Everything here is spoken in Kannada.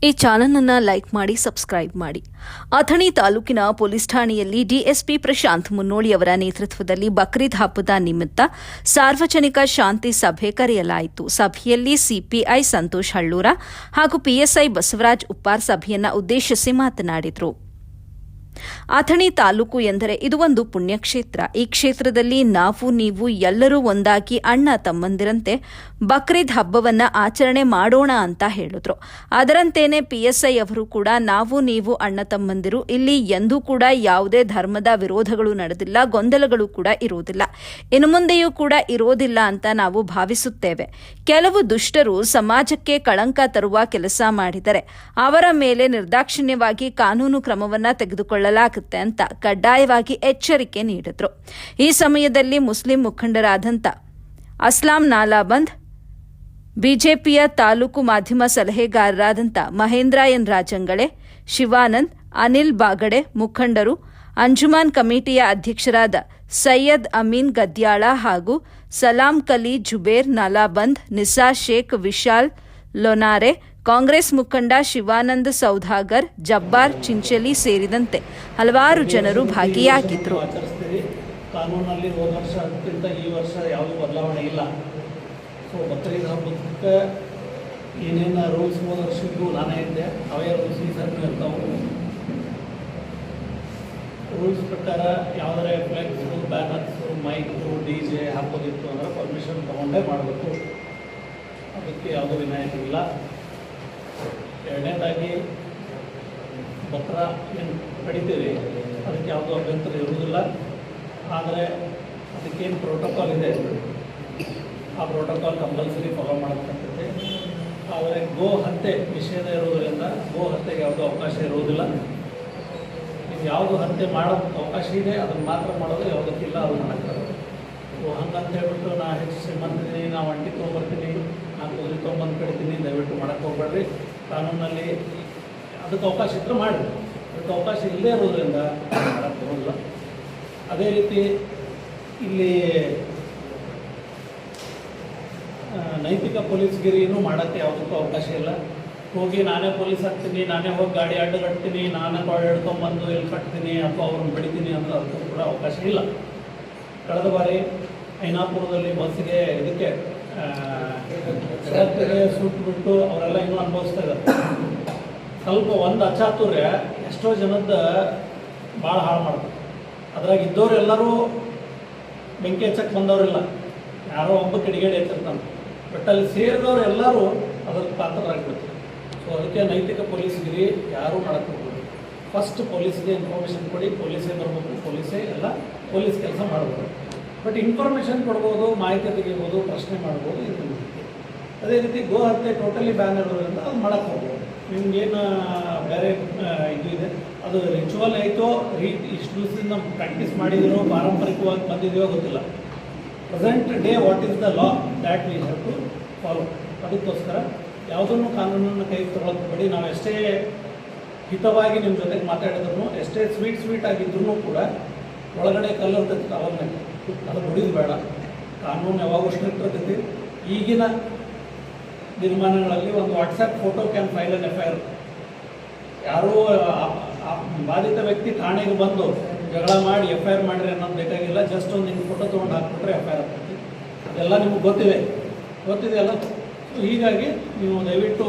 ಈ ಚಾನೆಲ್ ಅನ್ನು ಲೈಕ್ ಮಾಡಿ ಸಬ್ಸ್ಕ್ರೈಬ್ ಮಾಡಿ. ಅಥಣಿ ತಾಲೂಕಿನ ಪೊಲೀಸ್ ಠಾಣೆಯಲ್ಲಿ ಡಿಎಸ್ಪಿ ಪ್ರಶಾಂತ್ ಮುನ್ನೋಳಿ ಅವರ ನೇತೃತ್ವದಲ್ಲಿ ಬಕ್ರೀದ್ ಹಬ್ಬದ ನಿಮಿತ್ತ ಸಾರ್ವಜನಿಕ ಶಾಂತಿ ಸಭೆ ಕರೆಯಲಾಯಿತು. ಸಭೆಯಲ್ಲಿ ಸಿಪಿಐ ಸಂತೋಷ್ ಹಳ್ಳೂರ ಹಾಗೂ ಪಿಎಸ್ಐ ಬಸವರಾಜ್ ಉಪ್ಪಾರ್ ಸಭೆಯನ್ನು ಉದ್ದೇಶಿಸಿ ಮಾತನಾಡಿದರು. ಅಥಣಿ ತಾಲೂಕು ಎಂದರೆ ಇದು ಒಂದು ಪುಣ್ಯಕ್ಷೇತ್ರ. ಈ ಕ್ಷೇತ್ರದಲ್ಲಿ ನಾವು ನೀವು ಎಲ್ಲರೂ ಒಂದಾಗಿ ಅಣ್ಣ ತಮ್ಮಂದಿರಂತೆ ಬಕ್ರೀದ್ ಹಬ್ಬವನ್ನ ಆಚರಣೆ ಮಾಡೋಣ ಅಂತ ಹೇಳಿದ್ರು. ಅದರಂತೆಯೇ ಪಿಎಸ್ಐ ಅವರು ಕೂಡ ನಾವು ನೀವು ಅಣ್ಣ ತಮ್ಮಂದಿರು, ಇಲ್ಲಿ ಎಂದೂ ಕೂಡ ಯಾವುದೇ ಧರ್ಮದ ವಿರೋಧಗಳು ನಡೆದಿಲ್ಲ, ಗೊಂದಲಗಳು ಕೂಡ ಇರುವುದಿಲ್ಲ, ಇನ್ನು ಮುಂದೆಯೂ ಕೂಡ ಇರೋದಿಲ್ಲ ಅಂತ ನಾವು ಭಾವಿಸುತ್ತೇವೆ. ಕೆಲವು ದುಷ್ಟರು ಸಮಾಜಕ್ಕೆ ಕಳಂಕ ತರುವ ಕೆಲಸ ಮಾಡಿದರೆ ಅವರ ಮೇಲೆ ನಿರ್ದಾಕ್ಷಿಣ್ಯವಾಗಿ ಕಾನೂನು ಕ್ರಮವನ್ನ ತೆಗೆದುಕೊಳ್ಳಲಾಗುತ್ತೆ ಅಂತ ಕಡ್ಡಾಯವಾಗಿ ಎಚ್ಚರಿಕೆ ನೀಡಿದ್ರು. ಈ ಸಮಯದಲ್ಲಿ ಮುಸ್ಲಿಂ ಮುಖಂಡರಾದಂಥ ಅಸ್ಲಾಂ ನಾಲಾಬಂದ್, ಬಿಜೆಪಿಯ ತಾಲೂಕು ಮಾಧ್ಯಮ ಸಲಹೆಗಾರರಾದಂಥ ಮಹೇಂದ್ರ ಎನ್ ರಾಜಂಗಳೆ, ಶಿವಾನಂದ್, ಅನಿಲ್ ಬಾಗಡೆ ಮುಖಂಡರು, ಅಂಜುಮಾನ್ ಕಮಿಟಿಯ ಅಧ್ಯಕ್ಷರಾದ ಸೈಯದ್ ಅಮೀನ್ ಗದ್ಯಾಳ ಹಾಗೂ ಸಲಾಂ ಕಲಿ ಜುಬೇರ್ ನಾಲಾಬಂದ್, ನಿಸಾ ಶೇಖ್, ವಿಶಾಲ್ ಲೊನಾರೆ, ಕಾಂಗ್ರೆಸ್ ಮುಖಂಡ ಶಿವಾನಂದ ಸೌದಾಗರ್, ಜಬ್ಬಾರ್ ಚಿಂಚಲಿ ಸೇರಿದಂತೆ ಹಲವಾರು ಜನರು ಭಾಗಿಯಾಗಿದ್ದರು. ಕಾನೂನಲ್ಲಿ ಹೋದ ವರ್ಷಕ್ಕಿಂತ ಈ ವರ್ಷ ಯಾವುದೇ ಬದಲಾವಣೆ ಇಲ್ಲ. ಸೊ ಬಕ್ರೀದ್ ಹಬ್ಬಕ್ಕೆ ಏನೇನು ರೂಲ್ಸ್ ಹೋದ ವರ್ಷಕ್ಕೂ ನಾನೇ ಇದ್ದೆ, ಅವೇ ರೂಲ್ಸ್ ಈ ಸರ್ತಿ ಇರ್ತಾವೆ. ರೂಲ್ಸ್ ಪ್ರಕಾರ ಯಾವುದೇ ಫ್ಲೆಕ್ಸು, ಬ್ಯಾನರ್ಸು, ಮೈಕು, DJ ಹಾಕೋದಿತ್ತು ಅಂದರೆ ಪರ್ಮಿಷನ್ ತೊಗೊಂಡೇ ಮಾಡಬೇಕು. ಅದಕ್ಕೆ ಯಾವುದೂ ವಿನಾಯಿತಿ ಇಲ್ಲ. ಎರಡನೇದಾಗಿ ಬಕ್ರ ಏನು ಕಡಿತೀವಿ ಅದಕ್ಕೆ ಯಾವುದೂ ಅಭ್ಯಂತರ ಇರುವುದಿಲ್ಲ. ಆದರೆ ಅದಕ್ಕೇನು ಪ್ರೋಟೋಕಾಲ್ ಇದೆ ಆ ಪ್ರೋಟೋಕಾಲ್ ಕಂಪಲ್ಸರಿ ಫಾಲೋ ಮಾಡಬೇಕಂತೈತೆ. ಆದರೆ ಗೋ ಹತ್ಯೆ ನಿಷೇಧ ಇರೋದರಿಂದ ಗೋ ಹತ್ಯೆಗೆ ಯಾವುದೂ ಅವಕಾಶ ಇರುವುದಿಲ್ಲ. ನೀವು ಯಾವುದು ಹತ್ಯೆ ಮಾಡೋಕ್ಕೆ ಅವಕಾಶ ಇದೆ ಅದನ್ನು ಮಾತ್ರ ಮಾಡೋದು, ಯಾವುದಕ್ಕಿಲ್ಲ ಅದು ಮಾಡೋಕ್ಕಾಗಲ್ಲ. ಹಂಗಂತ ಹೇಳ್ಬಿಟ್ಟು ನಾ ಹೆಚ್ಚು ಶ್ರೀಮಂತಿದ್ದೀನಿ, ನಾವು ಅಂಟಿ ತೊಗೊಂಬರ್ತೀನಿ, ನಾನು ಕುದುರೆ ತೊಗೊಂಬಂದು ಕಡಿತೀನಿ, ದಯವಿಟ್ಟು ಮಾಡೋಕ್ಕೆ ಹೋಗ್ಬೇಡ್ರಿ. ಕಾನೂನಲ್ಲಿ ಅದಕ್ಕೆ ಅವಕಾಶ ಇಟ್ಟರೆ ಮಾಡಿ, ಅದಕ್ಕೆ ಅವಕಾಶ ಇಲ್ಲದೇ ಇರೋದ್ರಿಂದ ಮಾಡೋಕ್ಕೆ ಬರೋದಿಲ್ಲ. ಅದೇ ರೀತಿ ಇಲ್ಲಿ ನೈತಿಕ ಪೊಲೀಸ್ಗಿರಿನೂ ಮಾಡೋಕ್ಕೆ ಯಾವುದಕ್ಕೂ ಅವಕಾಶ ಇಲ್ಲ. ಹೋಗಿ ನಾನೇ ಪೊಲೀಸ್ ಹಾಕ್ತೀನಿ, ನಾನೇ ಹೋಗಿ ಗಾಡಿ ಅಡ್ಡಗಟ್ತೀನಿ, ನಾನೇ ಗಾಡಿ ಹಿಡ್ಕೊಂಬಂದು ಇಲ್ಲಿ ಕಟ್ತೀನಿ ಅಥವಾ ಅವ್ರನ್ನ ಬಡಿತೀನಿ ಅಂತ ಅದಕ್ಕೂ ಕೂಡ ಅವಕಾಶ ಇಲ್ಲ. ಕಳೆದ ಬಾರಿ ಐನಾಪುರದಲ್ಲಿ ಬಸ್ಸಿಗೆ ಇದಕ್ಕೆ ಸಡಕ್ಕಿಗೆ ಸುಟ್ಟುಬಿಟ್ಟು ಅವರೆಲ್ಲ ಇನ್ನೂ ಅನುಭವಿಸ್ತಾ ಇದ್ದಾರೆ. ಸ್ವಲ್ಪ ಒಂದು ಅಚಾತುರ್ಯ ಎಷ್ಟೋ ಜನದ ಭಾಳ ಹಾಳು ಮಾಡ್ತಾರೆ. ಅದ್ರಾಗ ಇದ್ದವರೆಲ್ಲರೂ ಬೆಂಕಿ ಹಚ್ಚಕ್ಕೆ ಬಂದವರಿಲ್ಲ, ಯಾರೋ ಒಬ್ಬ ಕಿಡಿಗೇಡಿ ಹಚ್ಚಿರ್ತಾನೆ. ಬಟ್ ಅಲ್ಲಿ ಸೇರಿದವರು ಎಲ್ಲರೂ ಅದಕ್ಕೆ ಪಾತ್ರರಾಗ್ಬೇಕು. ಸೊ ಅದಕ್ಕೆ ನೈತಿಕ ಪೊಲೀಸ್ಗಿರಿ ಯಾರೂ ಮಾಡಕ್ಕೆ ಹೋಗ್ಬೋದು. ಫಸ್ಟ್ ಪೊಲೀಸ್ಗೆ ಇನ್ಫಾರ್ಮೇಷನ್ ಕೊಡಿ, ಪೊಲೀಸೇ ಬರಬೇಕು, ಪೊಲೀಸೇ ಎಲ್ಲ ಪೊಲೀಸ್ ಕೆಲಸ ಮಾಡ್ಬೋದು. ಬಟ್ ಇನ್ಫಾರ್ಮೇಷನ್ ಕೊಡ್ಬೋದು, ಮಾಹಿತಿ ತೆಗಿಬೋದು, ಪ್ರಶ್ನೆ ಮಾಡ್ಬೋದು, ಇದು. ಅದೇ ರೀತಿ ಗೋ ಹತ್ಯೆ ಟೋಟಲಿ ಬ್ಯಾನ್ ಇರೋದ್ರಿಂದ ಅದು ಮಾಡಕ್ಕೆ ಹೋಗ್ಬೋದು. ನಿಮ್ಗೇನು ಬೇರೆ ಇದು ಇದೆ ಅದು ರಿಚುವಲ್ ಆಯಿತೋ ಇಷ್ಟು ದಿವಸದಿಂದ ಪ್ರಾಕ್ಟೀಸ್ ಮಾಡಿದಿರೋ ಪಾರಂಪರಿಕವಾಗಿ ಬಂದಿದೆಯೋ ಗೊತ್ತಿಲ್ಲ. Present day what is the law that we have to follow. ಅದಕ್ಕೋಸ್ಕರ ಯಾವುದನ್ನು ಕಾನೂನನ್ನು ಕೈ ತೊಗೊಳಕ್ಕೆ ಬಿಡಿ. ನಾವು ಎಷ್ಟೇ ಹಿತವಾಗಿ ನಿಮ್ಮ ಜೊತೆಗೆ ಮಾತಾಡಿದ್ರು, ಎಷ್ಟೇ ಸ್ವೀಟ್ ಆಗಿದ್ರೂ ಕೂಡ ಒಳಗಡೆ ಕಲ್ಲಿರ್ತೈತಿ ಅವನ್ನ ಅದು ಹೊಡಿದು ಬೇಡ. ಕಾನೂನು ಯಾವಾಗೂ ಸ್ಟ್ರಿಕ್ಟ್ ಇರ್ತೈತಿ. ಈಗಿನ ನಿರ್ಮಾಣಗಳಲ್ಲಿ ಒಂದು WhatsApp photo can file an FIR. ಯಾರೂ ಬಾಧಿತ ವ್ಯಕ್ತಿ ಠಾಣೆಗೆ ಬಂದು ಜಗಳ ಮಾಡಿ FIR ಮಾಡಿರಿ ಅನ್ನೋದು ಬೇಕಾಗಿಲ್ಲ. ಜಸ್ಟ್ ಒಂದು ನಿಮ್ಗೆ ಫೋಟೋ ತೊಗೊಂಡು ಹಾಕ್ಬಿಟ್ರೆ FIR ಆಗ್ತೈತಿ. ಅದೆಲ್ಲ ನಿಮ್ಗೆ ಗೊತ್ತಿದೆ ಅಲ್ಲ. ಹೀಗಾಗಿ ನೀವು ದಯವಿಟ್ಟು